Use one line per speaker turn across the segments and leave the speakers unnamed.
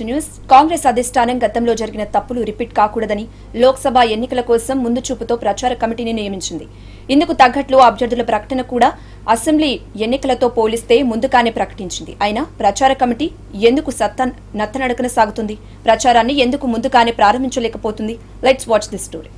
News Congress అధిష్టానం గతంలో జరిగిన తప్పులు రిపీట్ కాకూడదని లోక్సభ ఎన్నికల కోసం ముందు చూపుతో ప్రచార కమిటీని నియమించింది. ఇందుకు తగ్గట్లు అభ్యర్థుల ప్రకటన కూడా అసెంబ్లీ ఎన్నికలతో పోలిస్తే ముందుగానే ప్రకటించింది. అయినా ప్రచార కమిటీ ఎందుకు నత్తనడకన సాగుతుంది? ప్రచారాన్ని ఎందుకు ముందుగానే ప్రారంభించలేకపోతుంది? Let's watch this story.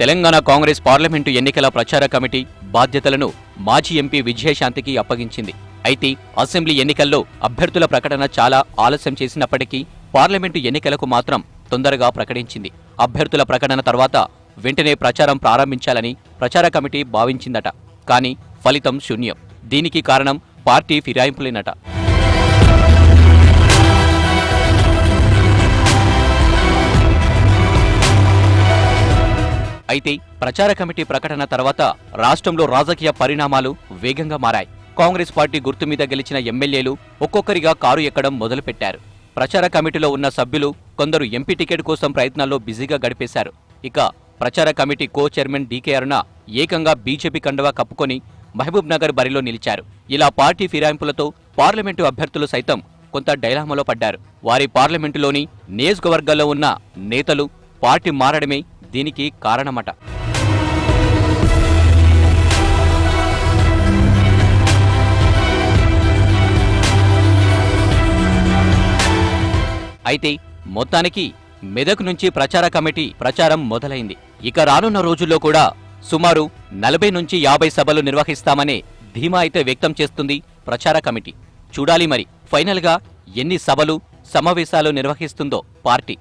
Telangana Congress parliament ఎన్నికల ప్రచార కమిటీ బాధ్యతలను మాజీ ఎంపీ విజయశాంతికి అప్పగించింది. అయితే అసెంబ్లీ ఎన్నికల్లో అభ్యర్థుల ప్రకటన చాలా ఆలస్యం చేసినప్పటికీ పార్లమెంటు ఎన్నికలకు మాత్రం తొందరగా ప్రకటించింది. అభ్యర్థుల ప్రకటన తర్వాత వెంటనే ప్రచారం ప్రారంభించాలని ప్రచార కమిటీ భావించిందట. కానీ ఫలితం శూన్యం. దీనికి కారణం పార్టీ ఫిరాయింపులేనట. అయితే ప్రచార కమిటీ ప్రకటన తర్వాత రాష్ట్రంలో రాజకీయ పరిణామాలు వేగంగా మారాయి. కాంగ్రెస్ పార్టీ గుర్తు మీద గెలిచిన ఎమ్మెల్యేలు ఒక్కొక్కరిగా కారు ఎక్కడం మొదలుపెట్టారు. ప్రచార కమిటీలో ఉన్న సభ్యులు కొందరు ఎంపీ టికెట్ కోసం ప్రయత్నాల్లో బిజీగా గడిపేశారు. ఇక ప్రచార కమిటీ కో చైర్మన్ డీకే అరుణ ఏకంగా బీజేపీ కండువా కప్పుకొని మహబూబ్ నగర్ బరిలో నిలిచారు. ఇలా పార్టీ ఫిరాయింపులతో పార్లమెంటు అభ్యర్థులు సైతం కొంత డైలామాలో పడ్డారు. వారి పార్లమెంటులోని నియోజకవర్గాల్లో ఉన్న నేతలు పార్టీ మారడమే దీనికి కారణమట. అయితే మొత్తానికి మెదక్ నుంచి ప్రచార కమిటీ ప్రచారం మొదలైంది. ఇక రానున్న రోజుల్లో కూడా సుమారు 40 నుంచి 50 సభలు నిర్వహిస్తామనే ధీమా అయితే వ్యక్తం చేస్తుంది ప్రచార కమిటీ. చూడాలి మరి ఫైనల్ గా ఎన్ని సభలు సమావేశాలు నిర్వహిస్తుందో పార్టీ.